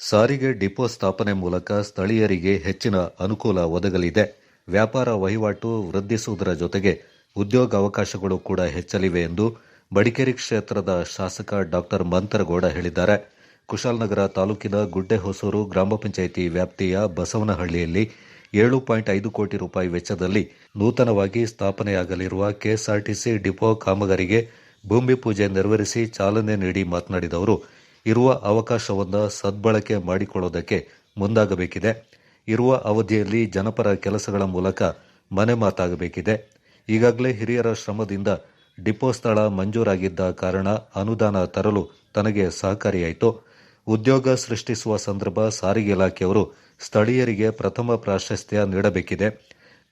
ಸಾರಿಗೆ ಡಿಪೋ ಸ್ಥಾಪನೆ ಮೂಲಕ ಸ್ಥಳೀಯರಿಗೆ ಹೆಚ್ಚಿನ ಅನುಕೂಲ ಒದಗಲಿದೆ. ವ್ಯಾಪಾರ ವಹಿವಾಟು ವೃದ್ಧಿಸುವುದರ ಜೊತೆಗೆ ಉದ್ಯೋಗಾವಕಾಶಗಳು ಕೂಡ ಹೆಚ್ಚಲಿವೆ ಎಂದು ಮಡಿಕೇರಿ ಕ್ಷೇತ್ರದ ಶಾಸಕ ಡಾ ಮಂತರಗೌಡ ಹೇಳಿದ್ದಾರೆ. ಕುಶಾಲನಗರ ತಾಲೂಕಿನ ಗುಡ್ಡೆಹೊಸೂರು ಗ್ರಾಮ ಪಂಚಾಯಿತಿ ವ್ಯಾಪ್ತಿಯ ಬಸವನಹಳ್ಳಿಯಲ್ಲಿ 7.5 ಕೋಟಿ ರೂಪಾಯಿ ವೆಚ್ಚದಲ್ಲಿ ನೂತನವಾಗಿ ಸ್ಥಾಪನೆಯಾಗಲಿರುವ ಕೆಎಸ್ಆರ್ಟಿಸಿ ಡಿಪೋ ಕಾಮಗಾರಿಗೆ ಭೂಮಿ ಪೂಜೆ ನೆರವೇರಿಸಿ ಚಾಲನೆ ನೀಡಿ ಮಾತನಾಡಿದ ಅವರು, ಇರುವ ಅವಕಾಶವನ್ನು ಸದ್ಬಳಕೆ ಮಾಡಿಕೊಳ್ಳುವುದಕ್ಕೆ ಮುಂದಾಗಬೇಕಿದೆ. ಇರುವ ಅವಧಿಯಲ್ಲಿ ಜನಪರ ಕೆಲಸಗಳ ಮೂಲಕ ಮನೆ ಮಾತಾಗಬೇಕಿದೆ. ಈಗಾಗಲೇ ಹಿರಿಯರ ಶ್ರಮದಿಂದ ಡಿಪೋ ಸ್ಥಳ ಮಂಜೂರಾಗಿದ್ದ ಕಾರಣ ಅನುದಾನ ತರಲು ತನಗೆ ಸಹಕಾರಿಯಾಯಿತು. ಉದ್ಯೋಗ ಸೃಷ್ಟಿಸುವ ಸಂದರ್ಭ ಸಾರಿಗೆ ಇಲಾಖೆಯವರು ಸ್ಥಳೀಯರಿಗೆ ಪ್ರಥಮ ಪ್ರಾಶಸ್ತ್ಯ ನೀಡಬೇಕಿದೆ.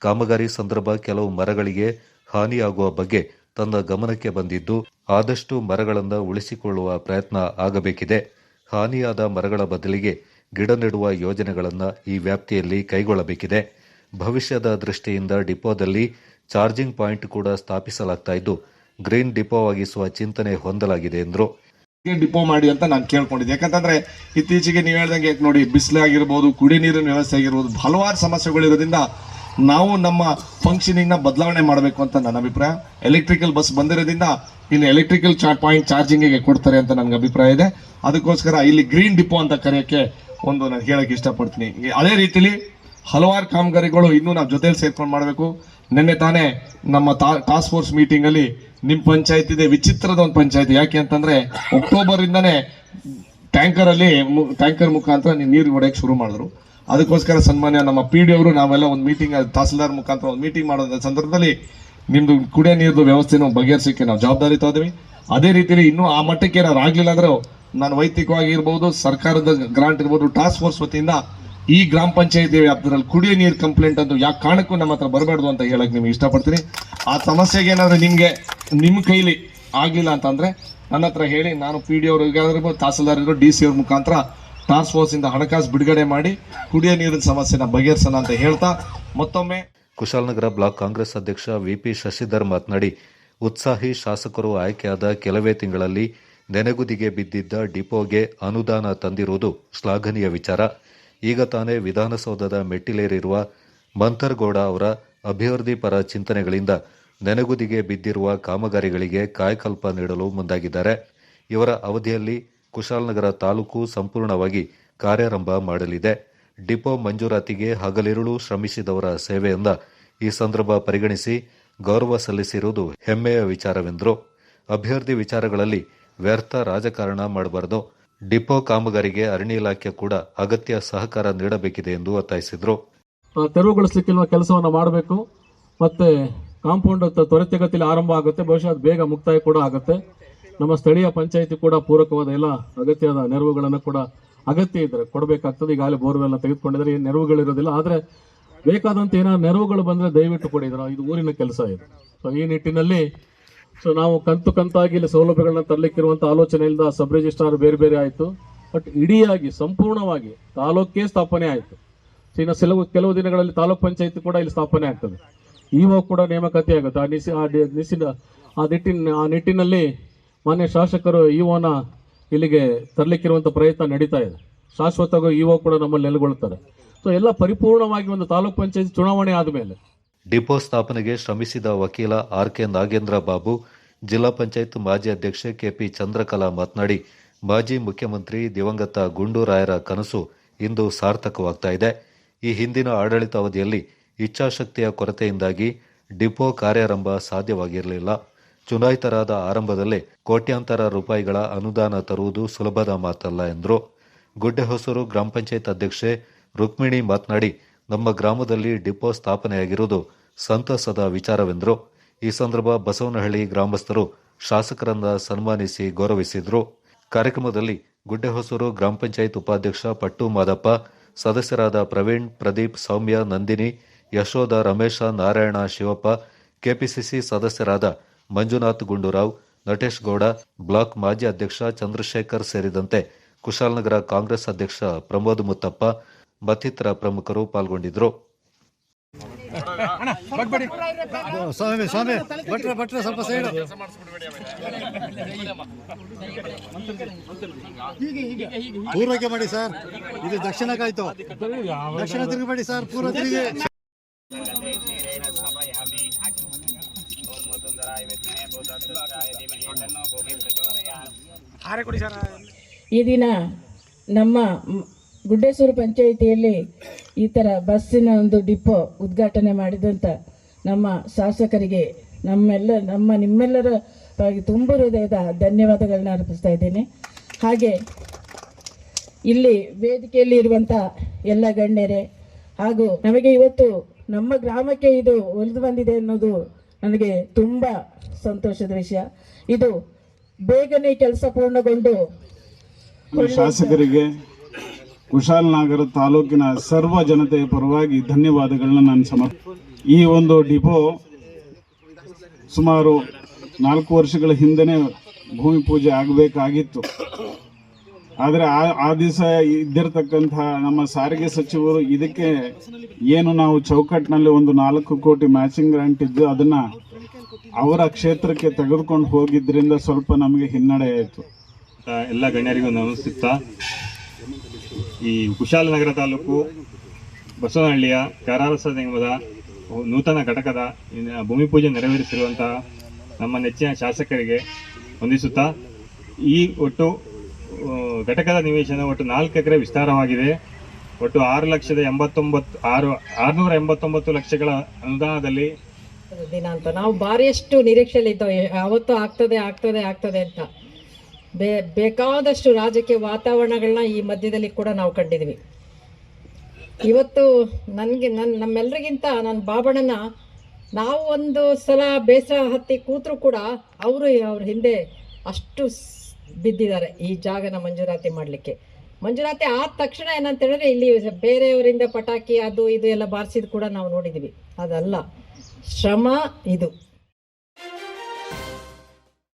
ಕಾಮಗಾರಿ ಸಂದರ್ಭ ಕೆಲವು ಮರಗಳಿಗೆ ಹಾನಿಯಾಗುವ ಬಗ್ಗೆ ತನ್ನ ಗಮನಕ್ಕೆ ಬಂದಿದ್ದು, ಆದಷ್ಟು ಮರಗಳನ್ನು ಉಳಿಸಿಕೊಳ್ಳುವ ಪ್ರಯತ್ನ ಆಗಬೇಕಿದೆ. ಹಾನಿಯಾದ ಮರಗಳ ಬದಲಿಗೆ ಗಿಡ ನೆಡುವ ಯೋಜನೆಗಳನ್ನು ಈ ವ್ಯಾಪ್ತಿಯಲ್ಲಿ ಕೈಗೊಳ್ಳಬೇಕಿದೆ. ಭವಿಷ್ಯದ ದೃಷ್ಟಿಯಿಂದ ಡಿಪೋದಲ್ಲಿ ಚಾರ್ಜಿಂಗ್ ಪಾಯಿಂಟ್ ಕೂಡ ಸ್ಥಾಪಿಸಲಾಗ್ತಾ ಇದ್ದು, ಗ್ರೀನ್ ಡಿಪೋವಾಗಿಸುವ ಚಿಂತನೆ ಹೊಂದಲಾಗಿದೆ ಎಂದರು. ಡಿಪೋ ಮಾಡಿ ಅಂತ ನಾನು ಕೇಳ್ಕೊಂಡಿದ್ದೆ. ಯಾಕಂತಂದ್ರೆ ಇತ್ತೀಚೆಗೆ ನೀವು ಹೇಳ್ದಂಗೆ ನೋಡಿ, ಬಿಸಿಲಾಗಿರ್ಬೋದು, ಕುಡಿ ನೀರಿನ ವ್ಯವಸ್ಥೆ ಆಗಿರ್ಬೋದು, ಹಲವಾರು ಸಮಸ್ಯೆಗಳಿರೋದ್ರಿಂದ ನಾವು ನಮ್ಮ ಫಂಕ್ಷನಿಂಗ್ ನ ಬದಲಾವಣೆ ಮಾಡಬೇಕು ಅಂತ ನನ್ನ ಅಭಿಪ್ರಾಯ. ಎಲೆಕ್ಟ್ರಿಕಲ್ ಬಸ್ ಬಂದಿರೋದ್ರಿಂದ ಇನ್ನು ಎಲೆಕ್ಟ್ರಿಕಲ್ ಪಾಯಿಂಟ್ ಚಾರ್ಜಿಂಗಿಗೆ ಕೊಡ್ತಾರೆ ಅಂತ ನನಗೆ ಅಭಿಪ್ರಾಯ ಇದೆ. ಅದಕ್ಕೋಸ್ಕರ ಇಲ್ಲಿ ಗ್ರೀನ್ ಡಿಪೋ ಅಂತ ಕರೆಯೋಕ್ಕೆ ನಾನು ಹೇಳಕ್ಕೆ ಇಷ್ಟಪಡ್ತೀನಿ. ಅದೇ ರೀತಿಲಿ ಹಲವಾರು ಕಾಮಗಾರಿಗಳು ಇನ್ನೂ ನಾವು ಜೊತೆಲಿ ಸೇರ್ಕೊಂಡು ಮಾಡಬೇಕು. ನಿನ್ನೆ ತಾನೇ ನಮ್ಮ ಟಾಸ್ಕ್ ಫೋರ್ಸ್ ಮೀಟಿಂಗ್ ಅಲ್ಲಿ ನಿಮ್ಮ ಪಂಚಾಯತ್ ಇದೆ, ವಿಚಿತ್ರದ ಒಂದು ಪಂಚಾಯತ್. ಯಾಕೆ ಅಂತಂದ್ರೆ ಅಕ್ಟೋಬರ್ ಇಂದಾನೆ ಟ್ಯಾಂಕರ್ ಮುಖಾಂತರ ನೀರು ಹೊಡೆಯಕ್ಕೆ ಶುರು ಮಾಡಿದ್ರು. ಅದಕ್ಕೋಸ್ಕರ ಸನ್ಮಾನ್ಯ ನಮ್ಮ PD ಅವರು ನಾವೆಲ್ಲ ಒಂದು ಮೀಟಿಂಗ್, ತಹಸೀಲ್ದಾರ್ ಮುಖಾಂತರ ಒಂದು ಮೀಟಿಂಗ್ ಮಾಡೋದ ಸಂದರ್ಭದಲ್ಲಿ ನಿಮ್ದು ಕುಡಿಯೋ ನೀರಿನ ವ್ಯವಸ್ಥೆನ ಬಗೆಹರಿಸಕ್ಕೆ ನಾವು ಜವಾಬ್ದಾರಿ ತಗೋದ್ವಿ. ಅದೇ ರೀತಿಯಲ್ಲಿ ಇನ್ನೂ ಆ ಮಟ್ಟಕ್ಕೆ ಏನಾದ್ರು ಆಗ್ಲಿಲ್ಲ ಅಂದ್ರೆ ನಾನು ವೈಯಕ್ತಿಕವಾಗಿ ಇರ್ಬೋದು, ಸರ್ಕಾರದ ಗ್ರಾಂಟ್ ಇರ್ಬೋದು, ಟಾಸ್ಕ್ ಫೋರ್ಸ್ ವತಿಯಿಂದ ಈ ಗ್ರಾಮ ಪಂಚಾಯತಿ ವ್ಯಾಪ್ತಿಯಲ್ಲಿ ಕುಡಿಯೋ ನೀರು ಕಂಪ್ಲೇಂಟ್ ಅಂತೂ ಯಾಕೆ ಕಾರಣಕ್ಕೂ ನಮ್ಮ ಹತ್ರ ಬರಬಾರ್ದು ಅಂತ ಹೇಳಕ್ ನಿಮ್ಗೆ ಇಷ್ಟಪಡ್ತೀನಿ. ಆ ಸಮಸ್ಯೆಗೆ ಏನಾದ್ರು ನಿಮ್ಮ ಕೈಲಿ ಆಗ್ಲಿಲ್ಲ ಅಂತಂದ್ರೆ ನನ್ನ ಹತ್ರ ಹೇಳಿ, ನಾನು PD ಅವ್ರಿಗಾದ್ರೂ, ತಹಸೀಲ್ದಾರ್ DC ಅವ್ರ ಮುಖಾಂತರ ಟಾಸ್ಕ್ ಫೋರ್ಸ್ ಇಂದ ಹಣಕಾಸು ಬಿಡುಗಡೆ ಮಾಡಿ ಕುಡಿಯೋ ನೀರಿನ ಸಮಸ್ಯೆನ ಬಗೆಹರಿಸೋಣ ಅಂತ ಹೇಳ್ತಾ ಮತ್ತೊಮ್ಮೆ. ಕುಶಾಲನಗರ ಬ್ಲಾಕ್ ಕಾಂಗ್ರೆಸ್ ಅಧ್ಯಕ್ಷ VP ಶಶಿಧರ್ ಮಾತನಾಡಿ, ಉತ್ಸಾಹಿ ಶಾಸಕರು ಆಯ್ಕೆಯಾದ ಕೆಲವೇ ತಿಂಗಳಲ್ಲಿ ನೆನೆಗುದಿಗೆ ಬಿದ್ದಿದ್ದ ಡಿಪೋಗೆ ಅನುದಾನ ತಂದಿರುವುದು ಶ್ಲಾಘನೀಯ ವಿಚಾರ. ಈಗ ತಾನೇ ವಿಧಾನಸೌಧದ ಮೆಟ್ಟಿಲೇರಿರುವ ಮಂತರಗೌಡ ಅವರ ಅಭಿವೃದ್ಧಿ ಪರ ಚಿಂತನೆಗಳಿಂದ ನೆನೆಗುದಿಗೆ ಬಿದ್ದಿರುವ ಕಾಮಗಾರಿಗಳಿಗೆ ಕಾಯಕಲ್ಪ ನೀಡಲು ಮುಂದಾಗಿದ್ದಾರೆ. ಇವರ ಅವಧಿಯಲ್ಲಿ ಕುಶಾಲನಗರ ತಾಲೂಕು ಸಂಪೂರ್ಣವಾಗಿ ಕಾರ್ಯಾರಂಭ ಮಾಡಲಿದೆ. ಡಿಪೋ ಮಂಜೂರಾತಿಗೆ ಹಗಲಿರುಳು ಶ್ರಮಿಸಿದವರ ಸೇವೆಯಿಂದ ಈ ಸಂದರ್ಭ ಪರಿಗಣಿಸಿ ಗೌರವ ಸಲ್ಲಿಸಿರುವುದು ಹೆಮ್ಮೆಯ ವಿಚಾರವೆಂದರು. ಅಭಿವೃದ್ಧಿ ವಿಚಾರಗಳಲ್ಲಿ ವ್ಯರ್ಥ ರಾಜಕಾರಣ ಮಾಡಬಾರದು. ಡಿಪೋ ಕಾಮಗಾರಿಗೆ ಅರಣ್ಯ ಇಲಾಖೆ ಕೂಡ ಅಗತ್ಯ ಸಹಕಾರ ನೀಡಬೇಕಿದೆ ಎಂದು ಒತ್ತಾಯಿಸಿದರು. ತೆರವುಗೊಳಿಸಲಿಕ್ಕಿರುವ ಕೆಲಸವನ್ನು ಮಾಡಬೇಕು. ಮತ್ತೆ ಕಾಂಪೌಂಡ್ ತ್ವರಿತಗತಿಯಲ್ಲಿ ಆರಂಭ ಆಗುತ್ತೆ. ಬಹುಶಃ ಅದು ಬೇಗ ಮುಕ್ತಾಯ ಕೂಡ ಆಗುತ್ತೆ. ನಮ್ಮ ಸ್ಥಳೀಯ ಪಂಚಾಯಿತಿ ಕೂಡ ಪೂರಕವಾದ ಎಲ್ಲ ಅಗತ್ಯದ ನೆರವುಗಳನ್ನು ಕೂಡ ಅಗತ್ಯ ಇದ್ದರೆ ಕೊಡಬೇಕಾಗ್ತದೆ. ಈಗಾಗಲೇ ಬೋರ್ವೆಲ್ಲ ತೆಗೆದುಕೊಂಡಿದ್ದಾರೆ, ನೆರವುಗಳಿರೋದಿಲ್ಲ. ಆದರೆ ಬೇಕಾದಂತ ಏನಾದ್ರು ನೆರವುಗಳು ಬಂದರೆ ದಯವಿಟ್ಟು ಕೊಡಿದ್ರು. ಇದು ಊರಿನ ಕೆಲಸ ಇದೆ. ಈ ನಿಟ್ಟಿನಲ್ಲಿ ನಾವು ಕಂತಾಗಿ ಇಲ್ಲಿ ಸೌಲಭ್ಯಗಳನ್ನ ತರಲಿಕ್ಕಿರುವಂಥ ಆಲೋಚನೆಯಿಂದ ಸಬ್ ರಿಜಿಸ್ಟ್ರಾರ್ ಬೇರೆ ಬೇರೆ ಆಯಿತು. ಬಟ್ ಇಡಿಯಾಗಿ ಸಂಪೂರ್ಣವಾಗಿ ತಾಲೂಕೇ ಸ್ಥಾಪನೆ ಆಯಿತು. ಇನ್ನು ಕೆಲವು ದಿನಗಳಲ್ಲಿ ತಾಲೂಕ್ ಪಂಚಾಯತಿ ಕೂಡ ಇಲ್ಲಿ ಸ್ಥಾಪನೆ ಆಗ್ತದೆ. ಇವಾಗ ಕೂಡ ನೇಮಕಾತಿ ಆಗುತ್ತೆ. ಆ ನಿಟ್ಟಿನಲ್ಲಿ ಮಾನ್ಯ ಶಾಸಕರು ಇಒನ ಇಲ್ಲಿಗೆ ತರಲಿಕ್ಕಿರುವಂಥ ಪ್ರಯತ್ನ ನಡೀತಾ ಇದೆ. ಶಾಶ್ವತವಾಗಿ ಇಒ ಕೂಡ ನಮ್ಮಲ್ಲಿ ನೆಲೆಗೊಳ್ಳುತ್ತಾರೆ. ಸೊ ಎಲ್ಲ ಪರಿಪೂರ್ಣವಾಗಿ ಒಂದು ತಾಲೂಕ್ ಪಂಚಾಯತ್ ಚುನಾವಣೆ ಆದಮೇಲೆ ಡಿಪೋ ಸ್ಥಾಪನೆಗೆ ಶ್ರಮಿಸಿದ ವಕೀಲ RK ನಾಗೇಂದ್ರ ಬಾಬು, ಜಿಲ್ಲಾ ಪಂಚಾಯತ್ ಮಾಜಿ ಅಧ್ಯಕ್ಷೆ KP ಚಂದ್ರಕಲಾ ಮಾತನಾಡಿ, ಮಾಜಿ ಮುಖ್ಯಮಂತ್ರಿ ದಿವಂಗತ ಗುಂಡೂರಾಯರ ಕನಸು ಇಂದು ಸಾರ್ಥಕವಾಗ್ತಾ ಇದೆ. ಈ ಹಿಂದಿನ ಆಡಳಿತಾವಧಿಯಲ್ಲಿ ಇಚ್ಛಾಶಕ್ತಿಯ ಕೊರತೆಯಿಂದಾಗಿ ಡಿಪೋ ಕಾರ್ಯಾರಂಭ ಸಾಧ್ಯವಾಗಿರಲಿಲ್ಲ. ಚುನಾಯಿತರಾದ ಆರಂಭದಲ್ಲೇ ಕೋಟ್ಯಾಂತರ ರೂಪಾಯಿಗಳ ಅನುದಾನ ತರುವುದು ಸುಲಭದ ಮಾತಲ್ಲ ಎಂದರು. ಗುಡ್ಡೆಹೊಸೂರು ಗ್ರಾಮ ಪಂಚಾಯತ್ ಅಧ್ಯಕ್ಷೆ ರುಕ್ಮಿಣಿ ಮಾತನಾಡಿ, ನಮ್ಮ ಗ್ರಾಮದಲ್ಲಿ ಡಿಪೋ ಸ್ಥಾಪನೆಯಾಗಿರುವುದು ಸಂತಸದ ವಿಚಾರವೆಂದರು. ಈ ಸಂದರ್ಭ ಬಸವನಹಳ್ಳಿ ಗ್ರಾಮಸ್ಥರು ಶಾಸಕರನ್ನ ಸನ್ಮಾನಿಸಿ ಗೌರವಿಸಿದರು. ಕಾರ್ಯಕ್ರಮದಲ್ಲಿ ಗುಡ್ಡೆಹೊಸೂರು ಗ್ರಾಮ ಪಂಚಾಯತ್ ಉಪಾಧ್ಯಕ್ಷ ಪಟ್ಟು ಮಾದಪ್ಪ, ಸದಸ್ಯರಾದ ಪ್ರವೀಣ್, ಪ್ರದೀಪ್, ಸೌಮ್ಯ, ನಂದಿನಿ, ಯಶೋಧ, ರಮೇಶ, ನಾರಾಯಣ, ಶಿವಪ್ಪ, ಕೆಪಿಸಿಸಿ ಸದಸ್ಯರಾದ ಮಂಜುನಾಥ್ ಗುಂಡೂರಾವ್, ನಟೇಶ್ ಗೌಡ, ಬ್ಲಾಕ್ ಮಾಜಿ ಅಧ್ಯಕ್ಷ ಚಂದ್ರಶೇಖರ್ ಸೇರಿದಂತೆ ಕುಶಾಲನಗರ ಕಾಂಗ್ರೆಸ್ ಅಧ್ಯಕ್ಷ ಪ್ರಮೋದ್ ಮುತ್ತಪ್ಪ ಮತ್ತಿತರ ಪ್ರಮುಖರು ಪಾಲ್ಗೊಂಡಿದ್ದರು. ಸ್ವಾಮಿ ಸ್ವಾಮಿ ಭಟ್ರೆ ಸ್ವಲ್ಪ ಸೈಡ್ ಪೂರ್ವಕ್ಕೆ ಮಾಡಿ ಸರ್, ಇದು ದಕ್ಷಿಣಕ್ಕಾಯ್ತು. ದಕ್ಷಿಣ ತಿರುಗಬೇಡಿ ಸರ್, ಪೂರ್ವ ತಿರುಗಿ. ಈ ದಿನ ನಮ್ಮ ಗುಡ್ಡೇಶ್ವರ ಪಂಚಾಯಿತಿಯಲ್ಲಿ ಈ ಥರ ಬಸ್ಸಿನ ಒಂದು ಡಿಪೋ ಉದ್ಘಾಟನೆ ಮಾಡಿದಂಥ ನಮ್ಮ ಶಾಸಕರಿಗೆ ನಿಮ್ಮೆಲ್ಲರ ತುಂಬ ಹೃದಯದ ಧನ್ಯವಾದಗಳನ್ನ ಅರ್ಪಿಸ್ತಾ ಇದ್ದೇನೆ. ಹಾಗೆ ಇಲ್ಲಿ ವೇದಿಕೆಯಲ್ಲಿ ಇರುವಂಥ ಎಲ್ಲ ಗಣ್ಯರೇ ಹಾಗೂ ನಮಗೆ ಇವತ್ತು ನಮ್ಮ ಗ್ರಾಮಕ್ಕೆ ಇದು ಒಲಿದು ಬಂದಿದೆ ಅನ್ನೋದು ನನಗೆ ತುಂಬ ಸಂತೋಷದ ವಿಷಯ. ಇದು ಬೇಗನೆ ಕೆಲಸ ಪೂರ್ಣಗೊಂಡು ಶಾಸಕರಿಗೆ ಕುಶಾಲನಗರ ತಾಲೂಕಿನ ಸರ್ವ ಜನತೆಯ ಪರವಾಗಿ ಧನ್ಯವಾದಗಳನ್ನ ನಾನು ಈ ಒಂದು ಡಿಪೋ ಸುಮಾರು 4 ವರ್ಷಗಳ ಹಿಂದೆನೇ ಭೂಮಿ ಪೂಜೆ ಆಗಬೇಕಾಗಿತ್ತು. ಆದರೆ ಆ ದಿವಸ ಇದ್ದಿರತಕ್ಕಂತಹ ನಮ್ಮ ಸಾರಿಗೆ ಸಚಿವರು ಇದಕ್ಕೆ ಏನು ನಾವು ಚೌಕಟ್ಟಿನಲ್ಲಿ ಒಂದು 4 ಕೋಟಿ ಮ್ಯಾಚಿಂಗ್ ಗ್ರಾಂಟ್ ಇದ್ದು ಅದನ್ನ ಅವರ ಕ್ಷೇತ್ರಕ್ಕೆ ತೆಗೆದುಕೊಂಡು ಹೋಗಿದ್ರಿಂದ ಸ್ವಲ್ಪ ನಮಗೆ ಹಿನ್ನಡೆ ಆಯಿತು. ಎಲ್ಲ ಗಣ್ಯರಿಗೂ ನಮಸ್ಕರಿಸುತ್ತಾ, ಈ ಕುಶಾಲನಗರ ತಾಲೂಕು ಬಸವನಹಳ್ಳಿಯ ಕರಾರಸ ನಿಗಮದ ನೂತನ ಘಟಕದ ಭೂಮಿ ಪೂಜೆ ನೆರವೇರಿಸಿರುವಂತಹ ನಮ್ಮ ನೆಚ್ಚಿನ ಶಾಸಕರಿಗೆ ವಂದಿಸುತ್ತಾ, ಈ ಒಟ್ಟು ಘಟಕದ ನಿವೇಶನ ಒಟ್ಟು 4 ಎಕರೆ ವಿಸ್ತಾರವಾಗಿದೆ. ಒಟ್ಟು 6,89 ಲಕ್ಷಗಳ ಅನುದಾನದಲ್ಲಿ ದಿನ ಅಂತ ನಾವು ಭಾರಿಯಷ್ಟು ನಿರೀಕ್ಷೆಯಲ್ಲಿ ಇದ್ದವು, ಯಾವತ್ತೂ ಆಗ್ತದೆ ಅಂತ. ಬೇಕಾದಷ್ಟು ರಾಜಕೀಯ ವಾತಾವರಣಗಳನ್ನ ಈ ಮಧ್ಯದಲ್ಲಿ ಕೂಡ ನಾವು ಕಂಡಿದ್ವಿ. ಇವತ್ತು ನಮ್ಮೆಲ್ಲರಿಗಿಂತ ನನ್ನ ಬಾಬಣ್ಣನ ನಾವು ಒಂದು ಸಲ ಬೇಸರ ಹತ್ತಿ ಕೂತ್ರು ಕೂಡ ಅವ್ರ ಹಿಂದೆ ಅಷ್ಟು ಬಿದ್ದಿದ್ದಾರೆ ಈ ಜಾಗನ ಮಂಜೂರಾತಿ ಮಾಡಲಿಕ್ಕೆ. ಮಂಜೂರಾತಿ ಆದ ತಕ್ಷಣ ಏನಂತ ಹೇಳಿದ್ರೆ ಇಲ್ಲಿ ಬೇರೆಯವರಿಂದ ಪಟಾಕಿ ಅದು ಇದು ಎಲ್ಲ ಬಾರಿಸಿದ್ ಕೂಡ ನಾವು ನೋಡಿದ್ವಿ. ಅದಲ್ಲ, ಶ್ರಮ ಇದು.